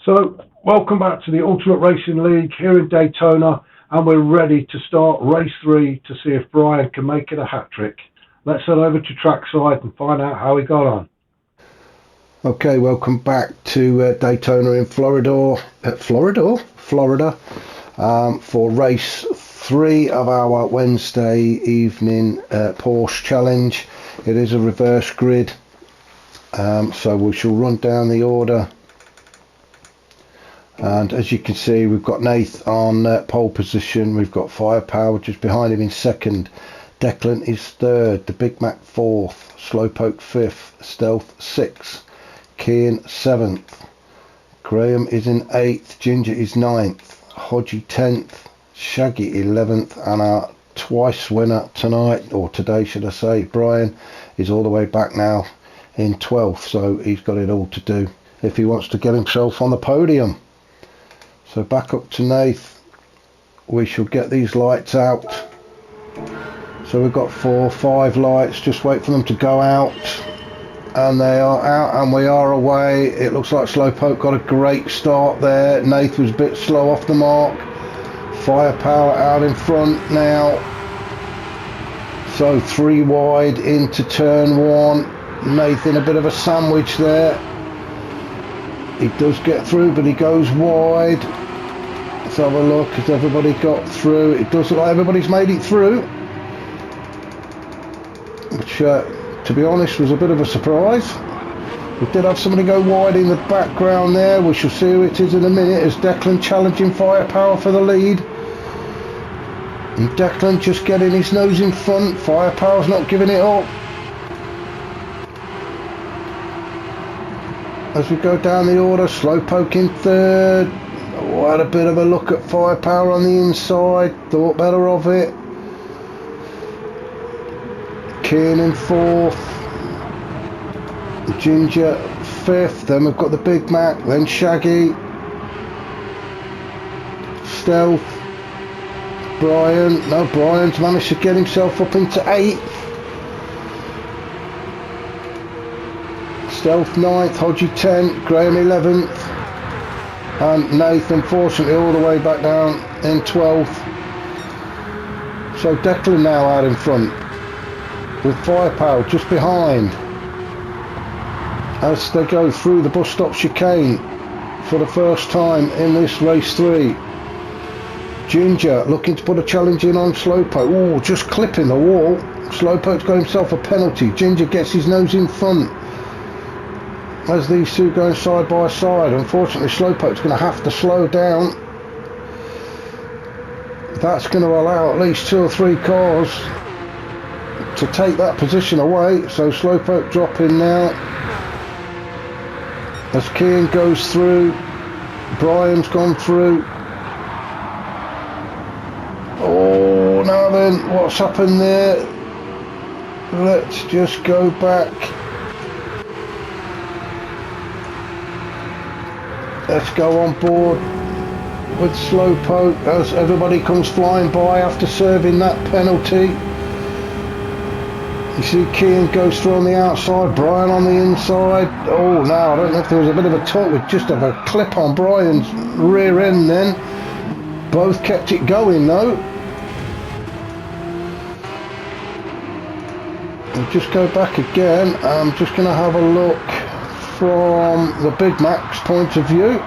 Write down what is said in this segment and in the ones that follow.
So, welcome back to the Ultimate Racing League here in Daytona, and we're ready to start race 3 to see if Brian can make it a hat-trick. Let's head over to trackside and find out how he got on. Okay, welcome back to Daytona in Florida, for race 3 of our Wednesday evening Porsche challenge. It is a reverse grid, so we shall run down the order. And as you can see, we've got Nath on pole position. We've got Firepower just behind him in second. Declan is third. The Big Mac fourth. Slowpoke fifth. Stealth sixth. Kian seventh. Graham is in eighth. Ginger is ninth. Hodgie 10th. Shaggy 11th. And our twice winner tonight, or today should I say, Brian, is all the way back now in 12th. So he's got it all to do if he wants to get himself on the podium. So back up to Nath. We shall get these lights out. So we've got 4, 5 lights. Just wait for them to go out. And they are out and we are away. It looks like Slowpoke got a great start there. Nath was a bit slow off the mark. Firepower out in front now. So 3 wide into turn 1. Nath in a bit of a sandwich there. He does get through, but he goes wide. Let's have a look. Has everybody got through? It does look like everybody's made it through, which, to be honest, was a bit of a surprise. We did have somebody go wide in the background there. We shall see who it is in a minute, as Declan challenging Firepower for the lead. And Declan just getting his nose in front. Firepower's not giving it up. As we go down the order, Slowpoke in third. Oh, had a bit of a look at Firepower on the inside, thought better of it. Kian in fourth. Ginger fifth. Then we've got the Big Mac, then Shaggy. Stealth. Brian. No, Brian's managed to get himself up into 8th. Stealth 9th, Hodgie 10th, Graham 11th, and Nath unfortunately all the way back down in 12th. So Declan now out in front with Firepower just behind as they go through the bus stop chicane for the first time in this race 3. Ginger looking to put a challenge in on Slowpoke. Oh, just clipping the wall. Slowpoke's got himself a penalty. Ginger gets his nose in front as these two going side by side. Unfortunately, Slowpoke's going to have to slow down. That's going to allow at least 2 or 3 cars to take that position away. So Slowpoke dropping now as Kian goes through. Brian's gone through. Oh, now then, what's happened there? Let's just go back. Let's go on board with Slowpoke as everybody comes flying by after serving that penalty. You see Kian goes through on the outside, Brian on the inside. Oh, now I don't know if there was a bit of a talk with just of a clip on Brian's rear end then. Both kept it going though. We'll just go back again. I'm just going to have a look from the Big Mac's point of view.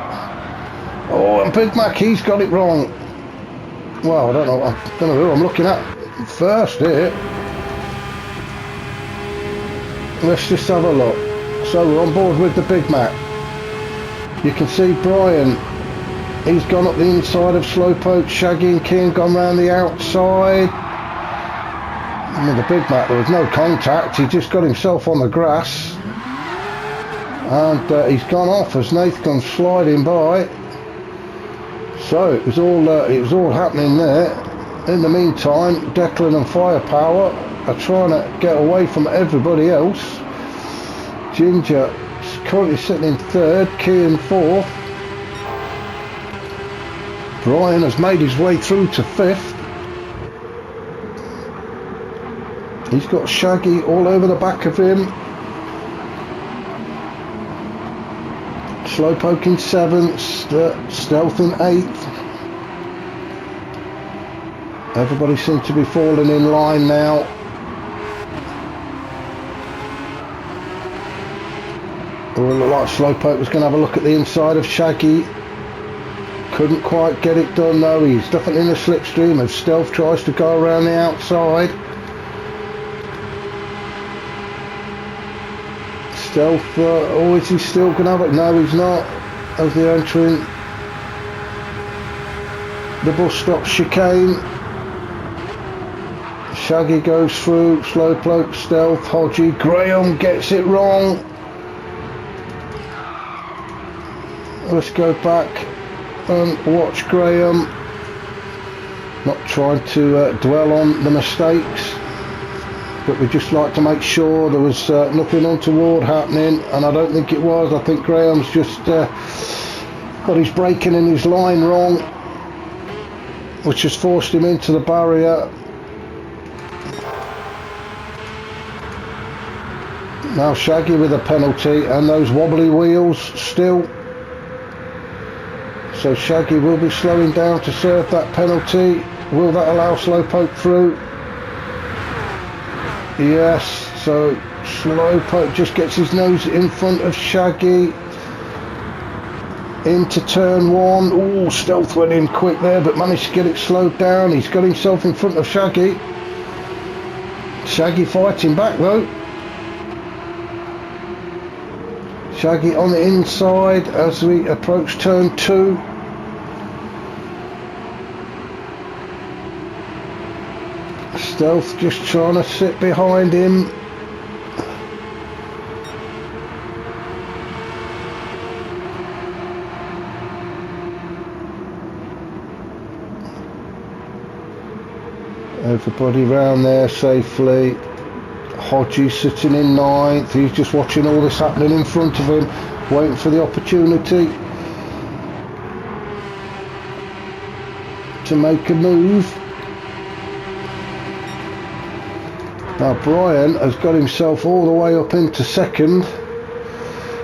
Oh, and Big Mac, he's got it wrong. Well, I don't know who I'm looking at first here. Let's just have a look. So we're on board with the Big Mac. You can see Brian, he's gone up the inside of Slowpoke. Shaggy and Kian gone round the outside. And with the Big Mac, there was no contact. He just got himself on the grass. And he's gone off as Nath comes sliding by. So it was all happening there. In the meantime, Declan and Firepower are trying to get away from everybody else. Ginger is currently sitting in third, Kian fourth. Brian has made his way through to 5th. He's got Shaggy all over the back of him. Slowpoke in 7th, Stealth in 8th. Everybody seems to be falling in line now. It looked like Slowpoke was going to have a look at the inside of Shaggy. Couldn't quite get it done though. He's definitely in a slipstream as Stealth tries to go around the outside. Stealth, is he still going to have it? No, he's not. As they're entering the bus stop chicane. Shaggy goes through, Slowpoke, Stealth, Hodgie, Graham gets it wrong. Let's go back and watch Graham. Not trying to dwell on the mistakes, but we just like to make sure there was nothing untoward happening, and I don't think it was. I think Graham's just got his braking in his line wrong, which has forced him into the barrier. Now Shaggy with a penalty and those wobbly wheels still. So Shaggy will be slowing down to serve that penalty. Will that allow Slowpoke through? Yes, so Slowpoke just gets his nose in front of Shaggy. Into turn 1. Oh, Stealth went in quick there, but managed to get it slowed down. He's got himself in front of Shaggy. Shaggy fighting back though. Shaggy on the inside as we approach turn 2. Stealth just trying to sit behind him. Everybody round there safely. Hodgie sitting in 9th. He's just watching all this happening in front of him, waiting for the opportunity to make a move. Now Brian has got himself all the way up into 2nd.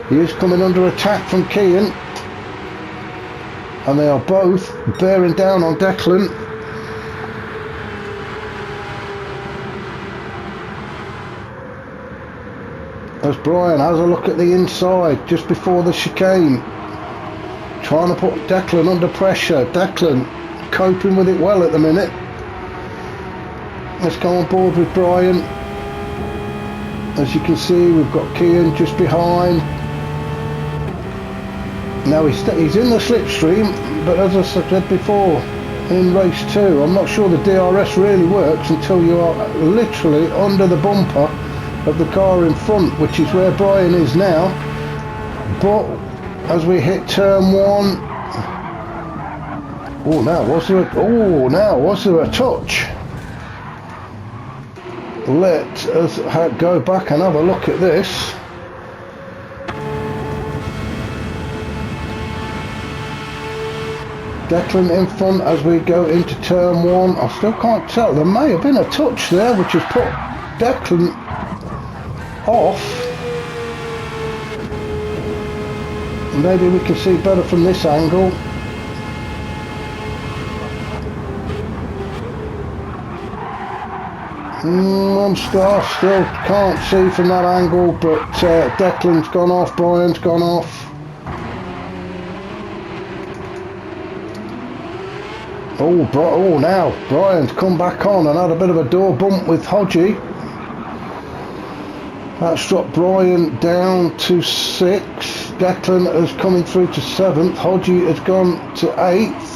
He is coming under attack from Kean, and they are both bearing down on Declan. As Brian has a look at the inside just before the chicane, trying to put Declan under pressure. Declan coping with it well at the minute. Let's go on board with Brian. As you can see, we've got Kean just behind. Now he's in the slipstream, but as I said before, in race 2, I'm not sure the DRS really works until you are literally under the bumper of the car in front, which is where Brian is now. But as we hit turn 1, now was there a touch? Let us go back and have a look at this. Declan in front as we go into turn 1. I still can't tell. There may have been a touch there which has put Declan off. Maybe we can see better from this angle. I still can't see from that angle, but Declan's gone off, Brian's gone off. Now Brian's come back on and had a bit of a door bump with Hodgie. That's dropped Brian down to 6th. Declan is coming through to 7th. Hodgie has gone to 8th.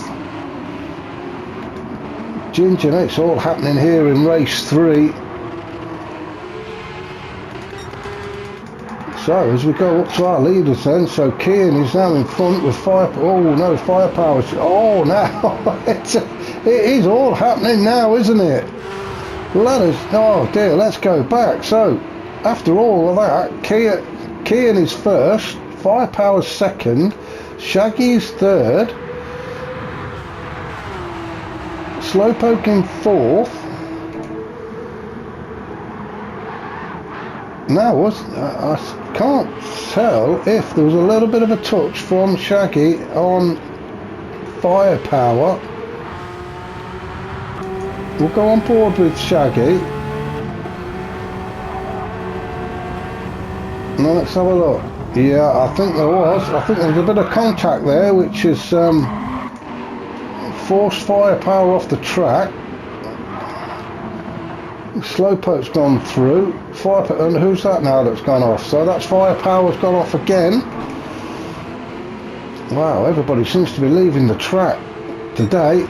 Ginger, it's all happening here in race 3. So as we go up to our leaders then, so Kean is now in front with firepower. Oh, now it is all happening now, isn't it? Let's go back. So after all of that, Kean is first, Firepower's second, Shaggy's third, Slowpoke in 4th, No, I can't tell if there was a little bit of a touch from Shaggy on firepower. We'll go on board with Shaggy. Now let's have a look. Yeah, I think there was. I think there was a bit of contact there, which has forced firepower off the track. Slowpoke's gone through. And who's that now that's gone off? So that's firepower's gone off again. Wow, everybody seems to be leaving the track today,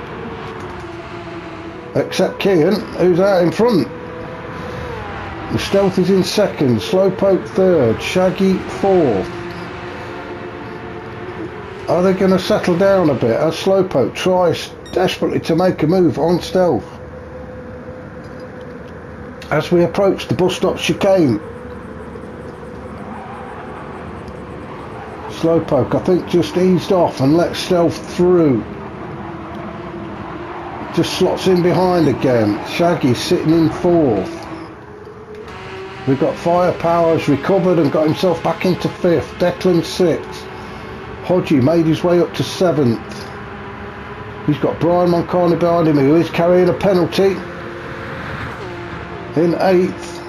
except Kian, who's out in front. The Stealth is in second, Slowpoke third, Shaggy fourth. Are they going to settle down a bit as Slowpoke tries desperately to make a move on Stealth? As we approach the bus stop chicane, Slowpoke I think just eased off and let Stealth through. Just slots in behind again. Shaggy sitting in fourth. We've got Firepower's recovered and got himself back into fifth. Declan sixth. Hodgie made his way up to seventh. He's got Brian Moncani behind him, who is carrying a penalty. In eighth,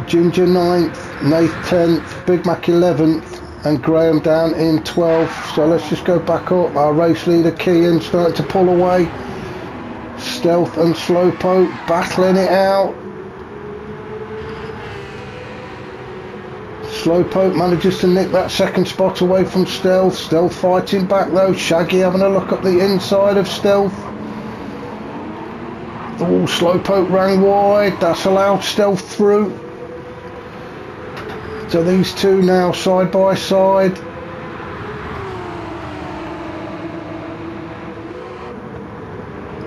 Ginger ninth, Nath 10th, Big Mac 11th, and Graham down in 12th. So let's just go back up. Our race leader Kian starting to pull away. Stealth and Slowpoke battling it out. Slowpoke manages to nick that second spot away from Stealth. Stealth fighting back though. Shaggy having a look at the inside of Stealth. Oh, Slowpoke ran wide. That's allowed Stealth through. So these two now side by side.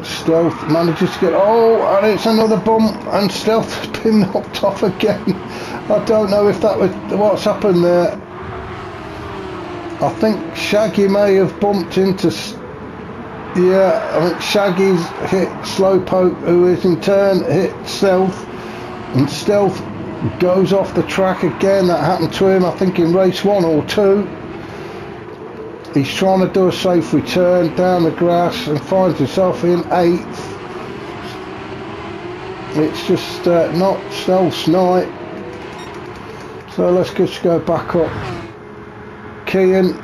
Stealth manages to get... Oh, and it's another bump. And Stealth has been knocked off again. I don't know if that was... What's happened there? I think Shaggy may have bumped into... Yeah, I think Shaggy's hit Slowpoke, who is in turn hit Stealth, and Stealth goes off the track again. That happened to him, I think, in race 1 or 2. He's trying to do a safe return down the grass and finds himself in 8th. It's just not Stealth's night. So let's just go back up. Kian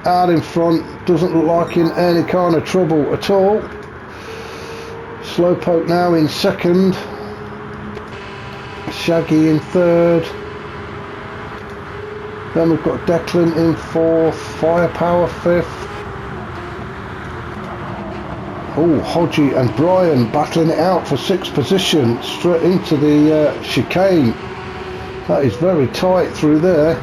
out in front, doesn't look like in any kind of trouble at all. Slowpoke now in second, Shaggy in third, then we've got Declan in fourth, Firepower fifth. Oh, Hodgie and Brian battling it out for sixth position straight into the chicane. That is very tight through there.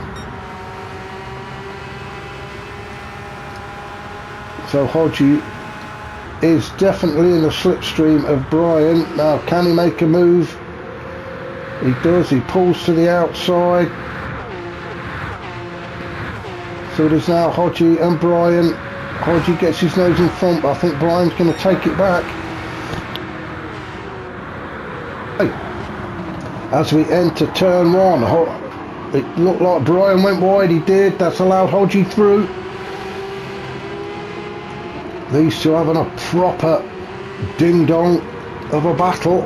So Hodgie is definitely in the slipstream of Brian. Now can he make a move? He does. He pulls to the outside. So it is now Hodgie and Brian. Hodgie gets his nose in front, but I think Brian's going to take it back. As we enter turn 1, it looked like Brian went wide. He did. That's allowed Hodgie through. These two having a proper ding-dong of a battle.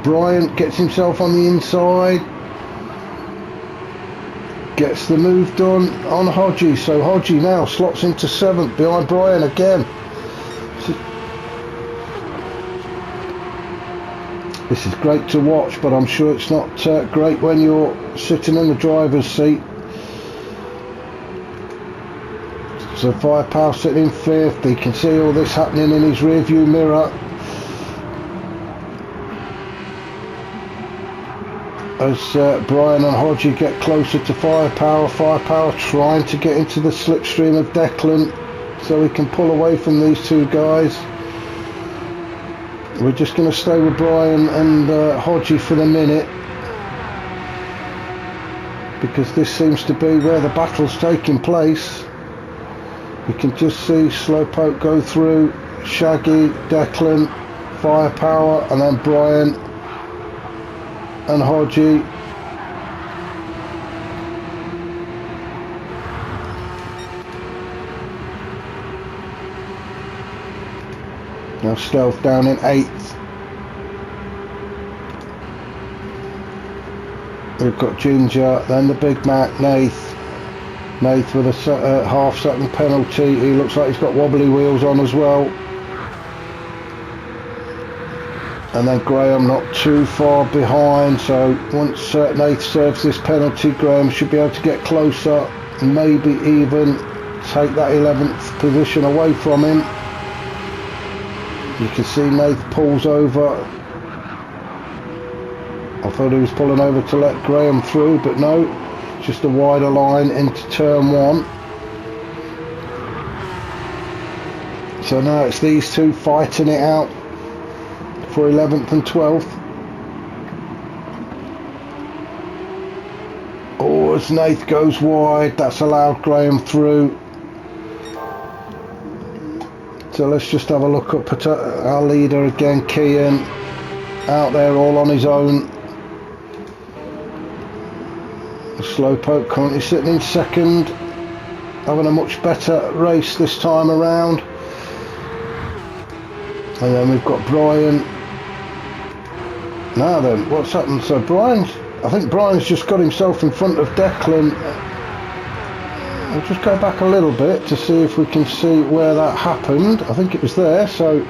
Brian gets himself on the inside. Gets the move done on Hodgie. So Hodgie now slots into 7th behind Brian again. This is great to watch, but I'm sure it's not great when you're sitting in the driver's seat. So Firepower sitting in 5th. He can see all this happening in his rear view mirror. As Brian and Hodgie get closer to Firepower. Firepower trying to get into the slipstream of Declan so he can pull away from these two guys. We're just going to stay with Brian and Hodgie for the minute, because this seems to be where the battle's taking place. You can just see Slowpoke go through, Shaggy, Declan, Firepower, and then Brian and Hodgie. Now Stealth down in 8th. We've got Ginger, then the Big Mac, Nath. Nath with a half-second penalty. He looks like he's got wobbly wheels on as well. And then Graham not too far behind, so once Nath serves this penalty, Graham should be able to get closer, maybe even take that 11th position away from him. You can see Nath pulls over. I thought he was pulling over to let Graham through, but no, just a wider line into turn 1. So now it's these two fighting it out for 11th and 12th. Oh, as Nath goes wide, that's allowed Graham through. So let's just have a look at our leader again, Kian, out there all on his own. Slowpoke currently sitting in 2nd, having a much better race this time around. And then we've got Brian. Now then, what's happened? So I think Brian's just got himself in front of Declan. We'll just go back a little bit to see if we can see where that happened. I think it was there, so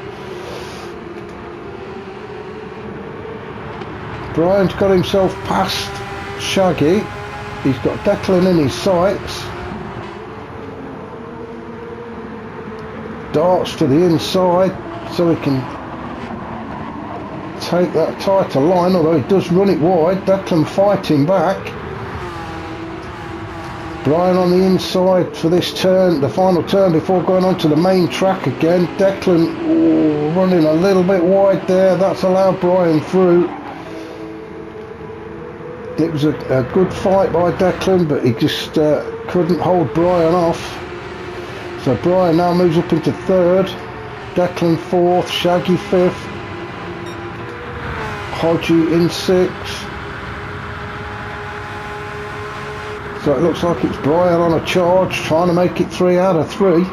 Brian's got himself past Shaggy. He's got Declan in his sights. Darts to the inside so he can take that tighter line, although he does run it wide. Declan fighting back. Brian on the inside for this turn, the final turn before going on to the main track again. Declan running a little bit wide there. That's allowed Brian through. It was a good fight by Declan, but he just couldn't hold Brian off. So Brian now moves up into 3rd. Declan 4th, Shaggy 5th. Hodgie in 6th. So it looks like it's Brian on a charge, trying to make it 3 out of 3.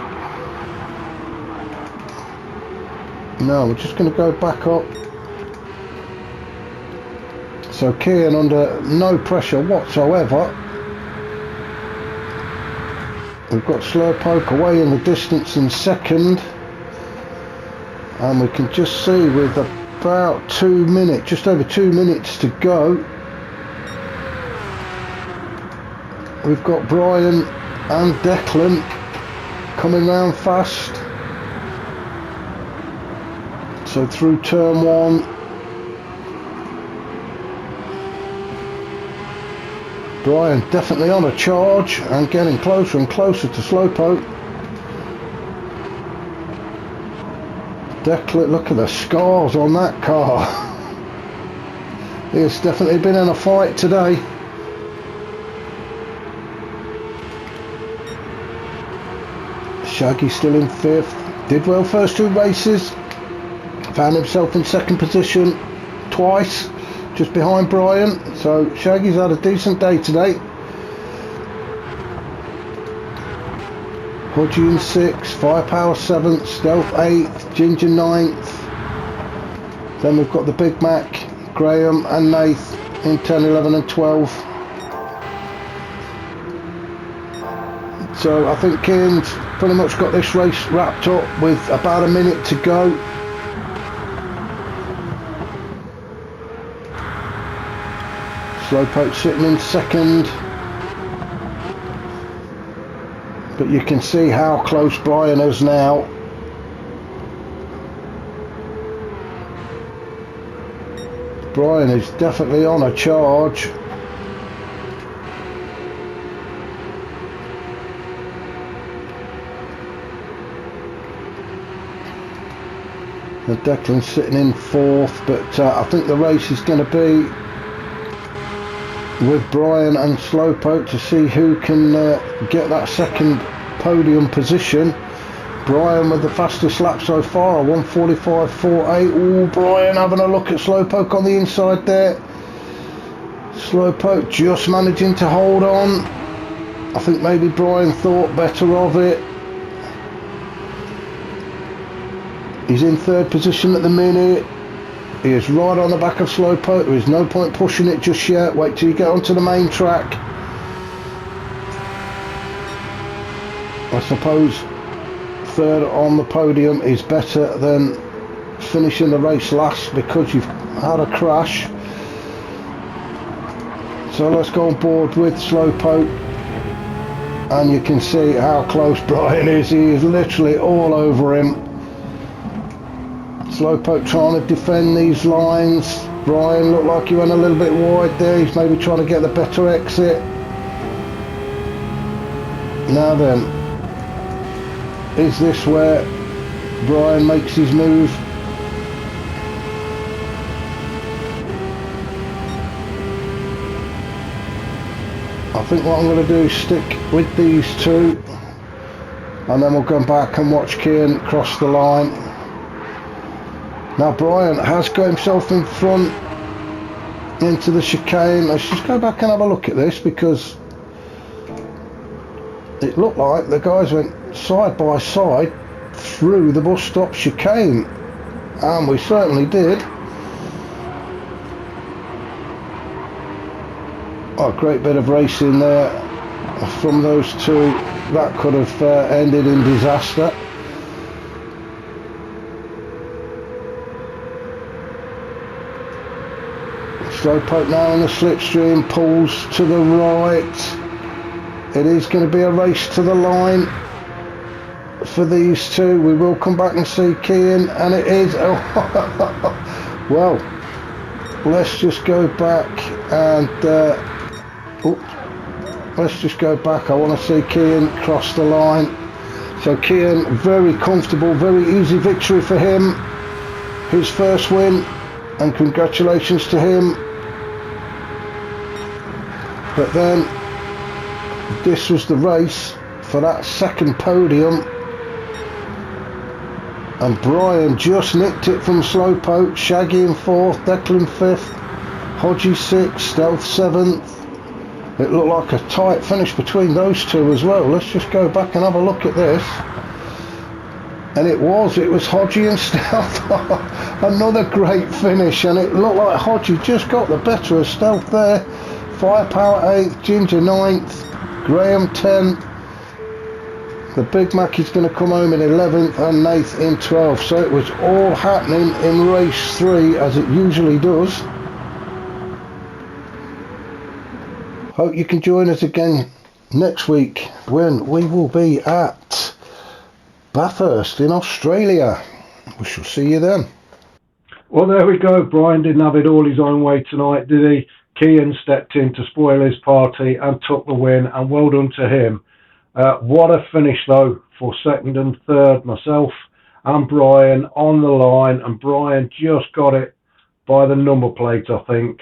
No, we're just going to go back up. So Kian under no pressure whatsoever. We've got Slowpoke away in the distance in 2nd. And we can just see with about 2 minutes, just over 2 minutes to go, we've got Brian and Declan coming round fast. So through turn 1, Brian definitely on a charge and getting closer and closer to Slowpoke. Declan, look at the scars on that car. He's definitely been in a fight today. Shaggy still in 5th. Did well first 2 races. Found himself in 2nd position twice, just behind Brian. So Shaggy's had a decent day today. Hodgie in 6th, Firepower 7th, Stealth 8th, Ginger 9th. Then we've got the Big Mac, Graham and Nath in 10, 11 and 12. So I think Kian's pretty much got this race wrapped up with about a minute to go. Slowpoke sitting in 2nd. But you can see how close Brian is now. Brian is definitely on a charge. And Declan's sitting in 4th, but I think the race is going to be with Brian and Slowpoke to see who can get that 2nd podium position. Brian with the fastest lap so far, 1:45.48. Oh, Brian having a look at Slowpoke on the inside there. Slowpoke just managing to hold on. I think maybe Brian thought better of it. He's in third position at the minute. He is right on the back of Slowpoke. There is no point pushing it just yet. Wait till you get onto the main track. I suppose third on the podium is better than finishing the race last because you've had a crash. So let's go on board with Slowpoke, and you can see how close Brian is. He is literally all over him. Slowpoke trying to defend these lines. Brian looked like he went a little bit wide there. He's maybe trying to get the better exit. Now then, is this where Brian makes his move? I think what I'm going to do is stick with these two, and then we'll go back and watch Kian cross the line. Now Brian has got himself in front into the chicane. Let's just go back and have a look at this, because it looked like the guys went side by side through the bus stop chicane, and we certainly did. Oh, great bit of racing there from those two. That could have ended in disaster. Slowpoke now in the slipstream, pulls to the right. It is going to be a race to the line for these two. We will come back and see Kian, and it is. Oh, well, let's just go back and let's just go back. I want to see Kian cross the line. So Kian, very comfortable, very easy victory for him. His first win, and congratulations to him. But then this was the race for that second podium, and Brian just nicked it from Slowpoke. Shaggy in fourth, Declan fifth, Hodgie sixth, Stealth seventh. It looked like a tight finish between those two as well. Let's just go back and have a look at this. And it was Hodgie and Stealth. Another great finish, and it looked like Hodgie just got the better of Stealth there. Firepower 8th, Ginger 9th, Graham 10th. The Big Mac is going to come home in 11th, and Nath in 12th. So it was all happening in race 3, as it usually does. Hope you can join us again next week when we will be at Bathurst in Australia. We shall see you then. Well, there we go. Brian didn't have it all his own way tonight, did he? Kian stepped in to spoil his party and took the win, and well done to him. What a finish though for second and third, myself and Brian on the line, and Brian just got it by the number plate, I think.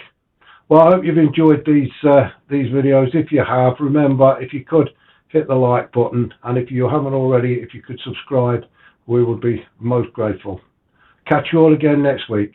Well, I hope you've enjoyed these videos. If you have, remember, if you could hit the like button, and if you haven't already, if you could subscribe, we would be most grateful. Catch you all again next week.